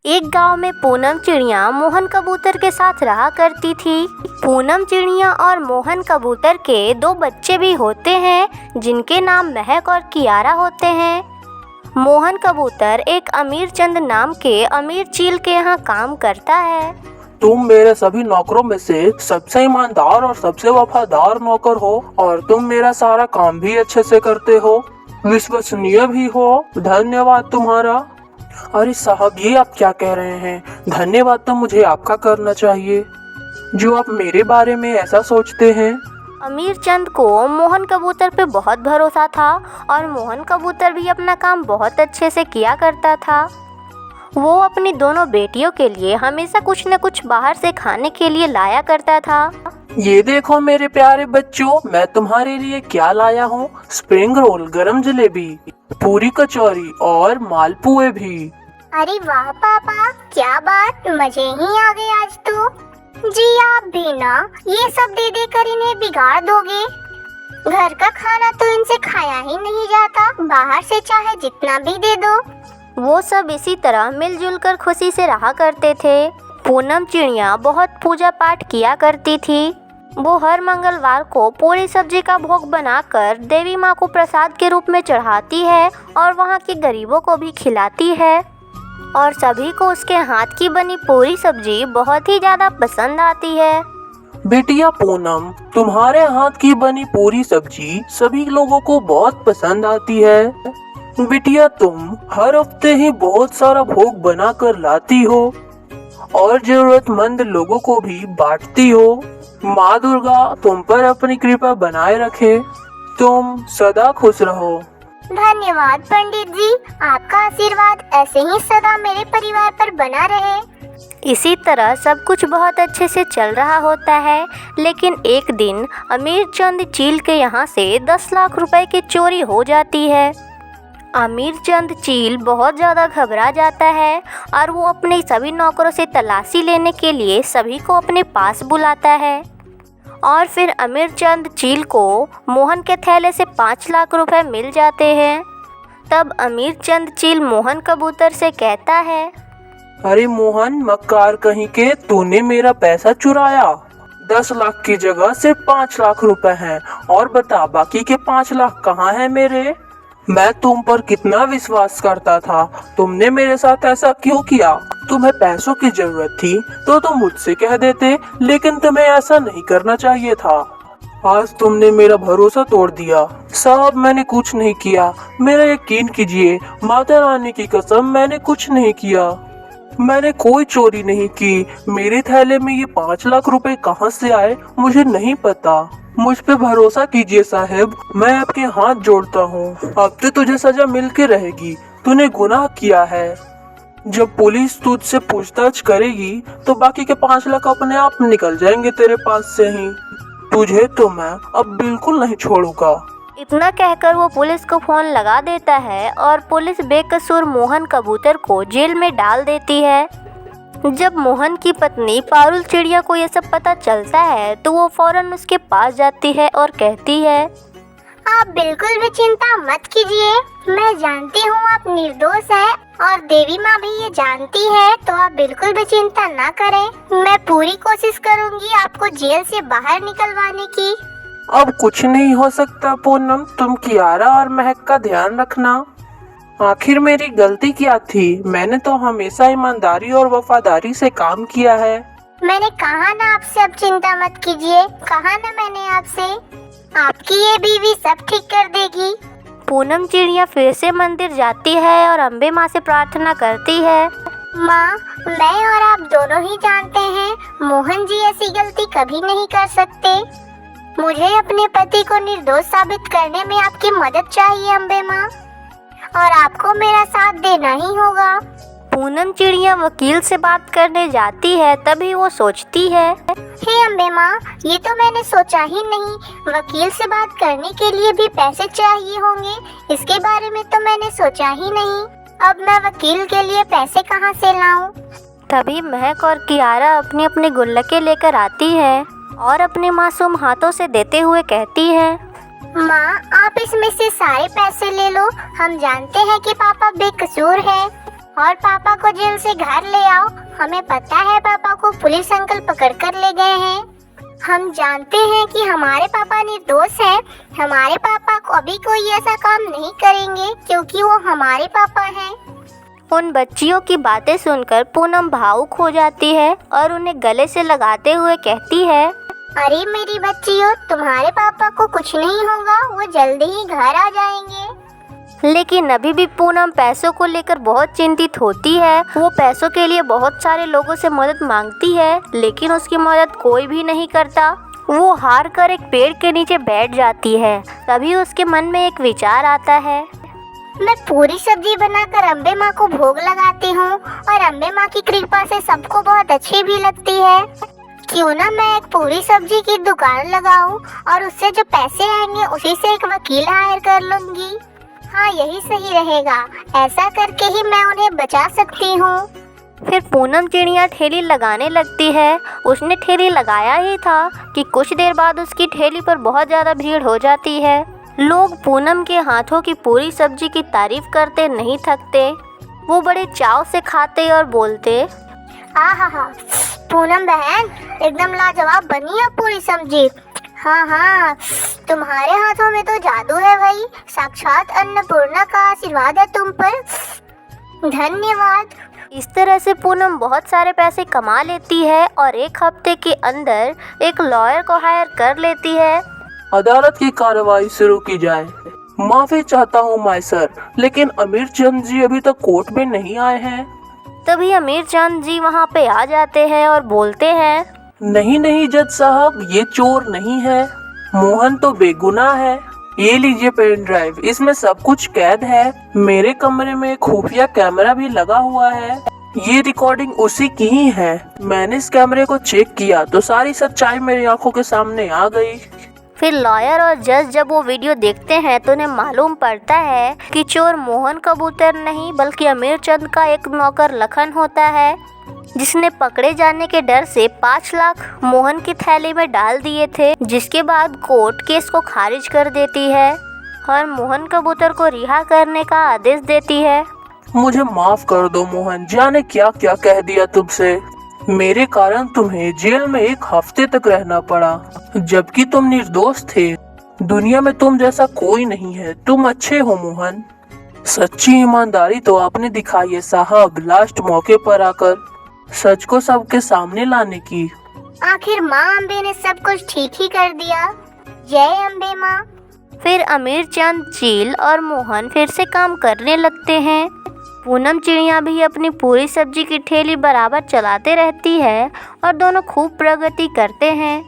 एक गांव में पूनम चिड़िया मोहन कबूतर के साथ रहा करती थी। पूनम चिड़िया और मोहन कबूतर के दो बच्चे भी होते हैं जिनके नाम महक और कियारा होते हैं। मोहन कबूतर एक अमीर चंद नाम के अमीर चील के यहाँ काम करता है। तुम मेरे सभी नौकरों में से सबसे ईमानदार और सबसे वफादार नौकर हो और तुम मेरा सारा काम भी अच्छे से करते हो, विश्वसनीय भी हो। धन्यवाद तुम्हारा। अरे साहब, ये आप क्या कह रहे हैं? धन्यवाद तो मुझे आपका करना चाहिए जो आप मेरे बारे में ऐसा सोचते हैं। अमीर चंद को मोहन कबूतर पे बहुत भरोसा था और मोहन कबूतर भी अपना काम बहुत अच्छे से किया करता था। वो अपनी दोनों बेटियों के लिए हमेशा कुछ न कुछ बाहर से खाने के लिए लाया करता था। ये देखो मेरे प्यारे बच्चों, मैं तुम्हारे लिए क्या लाया हूँ। स्प्रिंग रोल, गरम जलेबी, पूरी कचौरी और मालपुए भी। अरे वाह पापा, क्या बात, मजे ही आ गए आज तो। जी आप भी ना ये सब दे दे कर इन्हें बिगाड़ दोगे। घर का खाना तो इनसे खाया ही नहीं जाता, बाहर से चाहे जितना भी दे दो। वो सब इसी तरह मिलजुल कर खुशी से रहा करते थे। पूनम चिड़िया बहुत पूजा पाठ किया करती थी। वो हर मंगलवार को पूरी सब्जी का भोग बनाकर देवी माँ को प्रसाद के रूप में चढ़ाती है और वहाँ के गरीबों को भी खिलाती है और सभी को उसके हाथ की बनी पूरी सब्जी बहुत ही ज़्यादा पसंद आती है। बेटिया पूनम, तुम्हारे हाथ की बनी पूरी सब्जी सभी लोगों को बहुत पसंद आती है। बिटिया, तुम हर हफ्ते ही बहुत सारा भोग बनाकर लाती हो और जरूरतमंद लोगों को भी बांटती हो। माँ दुर्गा तुम पर अपनी कृपा बनाए रखे। तुम सदा खुश रहो। धन्यवाद पंडित जी, आपका आशीर्वाद ऐसे ही सदा मेरे परिवार पर बना रहे। इसी तरह सब कुछ बहुत अच्छे से चल रहा होता है, लेकिन एक दिन अमीर चंद चील के यहाँ से 10 लाख रुपए की चोरी हो जाती है। अमीर चंद चील बहुत ज़्यादा घबरा जाता है और वो अपने सभी नौकरों से तलाशी लेने के लिए सभी को अपने पास बुलाता है और फिर अमीर चंद चील को मोहन के थैले से 5 लाख रुपए मिल जाते हैं। तब अमीर चंद चील मोहन कबूतर से कहता है, अरे मोहन मक्कार कहीं के, तूने मेरा पैसा चुराया। 10 लाख की जगह सिर्फ 5 लाख रुपए हैं और बता बाकी के 5 लाख कहाँ हैं मेरे? मैं तुम पर कितना विश्वास करता था, तुमने मेरे साथ ऐसा क्यों किया? तुम्हें पैसों की जरूरत थी तो तुम मुझसे कह देते, लेकिन तुम्हें ऐसा नहीं करना चाहिए था। आज तुमने मेरा भरोसा तोड़ दिया। साहब, मैंने कुछ नहीं किया, मेरा यकीन कीजिए, माता रानी की कसम, मैंने कुछ नहीं किया। मैंने कोई चोरी नहीं की। मेरे थैले में ये 5 लाख रुपए कहाँ से आए मुझे नहीं पता। मुझ पे भरोसा कीजिए साहब, मैं आपके हाथ जोड़ता हूँ। अब तो तुझे सजा मिल के रहेगी, तूने गुनाह किया है। जब पुलिस तुझसे पूछताछ करेगी तो बाकी के 5 लाख अपने आप निकल जाएंगे तेरे पास से ही। तुझे तो मैं अब बिल्कुल नहीं छोड़ूंगा। इतना कहकर वो पुलिस को फोन लगा देता है और पुलिस बेकसूर मोहन कबूतर को जेल में डाल देती है। जब मोहन की पत्नी पारुल चिड़िया को ये सब पता चलता है तो वो फौरन उसके पास जाती है और कहती है, आप बिल्कुल भी चिंता मत कीजिए, मैं जानती हूँ आप निर्दोष हैं और देवी माँ भी ये जानती है, तो आप बिल्कुल भी चिंता ना करें। मैं पूरी कोशिश करूँगी आपको जेल से बाहर निकलवाने की। अब कुछ नहीं हो सकता पूनम, तुम कियारा और महक का ध्यान रखना। आखिर मेरी गलती क्या थी? मैंने तो हमेशा ईमानदारी और वफादारी से काम किया है। मैंने कहा ना आपसे अब चिंता मत कीजिए, कहा ना मैंने आपसे, आपकी ये बीवी सब ठीक कर देगी। पूनम चिड़िया फिर से मंदिर जाती है और अम्बे माँ से प्रार्थना करती है, माँ, मैं और आप दोनों ही जानते हैं मोहन जी ऐसी गलती कभी नहीं कर सकते। मुझे अपने पति को निर्दोष साबित करने में आपकी मदद चाहिए अम्बे माँ, और आपको मेरा साथ देना ही होगा। पूनम चिड़िया वकील से बात करने जाती है, तभी वो सोचती है, हे अम्बे माँ, ये तो मैंने सोचा ही नहीं, वकील से बात करने के लिए भी पैसे चाहिए होंगे, इसके बारे में तो मैंने सोचा ही नहीं। अब मैं वकील के लिए पैसे कहाँ से लाऊं? तभी महक और कियारा अपनी अपनी गुल्लकें लेकर आती है और अपने मासूम हाथों से देते हुए कहती है, माँ, आप इसमें से सारे पैसे ले लो, हम जानते हैं कि पापा बेकसूर है और पापा को जेल से घर ले आओ। हमें पता है पापा को पुलिस अंकल पकड़ कर ले गए हैं। हम जानते हैं कि हमारे पापा निर्दोष हैं। हमारे पापा कभी कोई ऐसा काम नहीं करेंगे क्योंकि वो हमारे पापा हैं। उन बच्चियों की बातें सुनकर पूनम भावुक हो जाती है और उन्हें गले से लगाते हुए कहती है, अरे मेरी बच्चियों, तुम्हारे पापा को कुछ नहीं होगा, वो जल्दी ही घर आ जाएंगे। लेकिन अभी भी पूनम पैसों को लेकर बहुत चिंतित होती है। वो पैसों के लिए बहुत सारे लोगों से मदद मांगती है, लेकिन उसकी मदद कोई भी नहीं करता। वो हार कर एक पेड़ के नीचे बैठ जाती है। तभी उसके मन में एक विचार आता है। मैं पूरी सब्जी बनाकर अम्बे माँ को भोग लगाती हूँ और अम्बे माँ की कृपा से सबको बहुत अच्छी भी लगती है। क्यों ना मैं एक पूरी सब्जी की दुकान लगाऊं और उससे जो पैसे आएंगे उसी से एक वकील हायर कर लूंगी। हाँ, यही सही रहेगा। ऐसा करके ही मैं उन्हें बचा सकती हूँ। फिर पूनम चिड़िया ठेली लगाने लगती है। उसने ठेली लगाया ही था कि कुछ देर बाद उसकी ठेली पर बहुत ज़्यादा भीड़ हो जाती है। लोग पूनम के हाथों की पूरी सब्जी की तारीफ करते नहीं थकते। वो बड़े चाव से खाते और बोलते, आहा, पूनम बहन, एकदम लाजवाब बनी है पूरी सब्जी। हाँ, तुम्हारे हाथों में तो जादू है भाई। साक्षात अन्नपूर्णा का आशीर्वाद है तुम पर। धन्यवाद। इस तरह से पूनम बहुत सारे पैसे कमा लेती है और एक हफ्ते के अंदर एक लॉयर को हायर कर लेती है। अदालत की कार्रवाई शुरू की जाए। माफी चाहता हूँ माय सर, लेकिन अमीर चंद जी अभी तक कोर्ट में नहीं आए हैं। तभी अमीर चंद जी वहाँ पे आ जाते हैं और बोलते हैं, नहीं जज साहब, ये चोर नहीं है। मोहन तो बेगुनाह है। ये लीजिए पेन ड्राइव, इसमें सब कुछ कैद है। मेरे कमरे में खुफिया कैमरा भी लगा हुआ है। ये रिकॉर्डिंग उसी की ही है। मैंने इस कैमरे को चेक किया तो सारी सच्चाई मेरी आंखों के सामने आ गई। फिर लॉयर और जज जब वो वीडियो देखते हैं तो उन्हें मालूम पड़ता है कि चोर मोहन कबूतर नहीं बल्कि अमीर चंद का एक नौकर लखन होता है, जिसने पकड़े जाने के डर से 5 लाख मोहन की थैली में डाल दिए थे। जिसके बाद कोर्ट केस को खारिज कर देती है और मोहन कबूतर को रिहा करने का आदेश देती है। मुझे माफ कर दो मोहन, जाने क्या क्या कह दिया तुमसे। मेरे कारण तुम्हें जेल में 1 हफ्ते तक रहना पड़ा, जबकि तुम निर्दोष थे। दुनिया में तुम जैसा कोई नहीं है। तुम अच्छे हो मोहन। सच्ची ईमानदारी तो आपने दिखाई है साहब, लास्ट मौके पर आकर सच को सबके सामने लाने की। आखिर माँ अम्बे ने सब कुछ ठीक ही कर दिया। जय अम्बे माँ। फिर अमीर चंद, चील और मोहन फिर से काम करने लगते हैं। पूनम चिड़िया भी अपनी पूरी सब्जी की ठेली बराबर चलाते रहती है और दोनों खूब प्रगति करते हैं।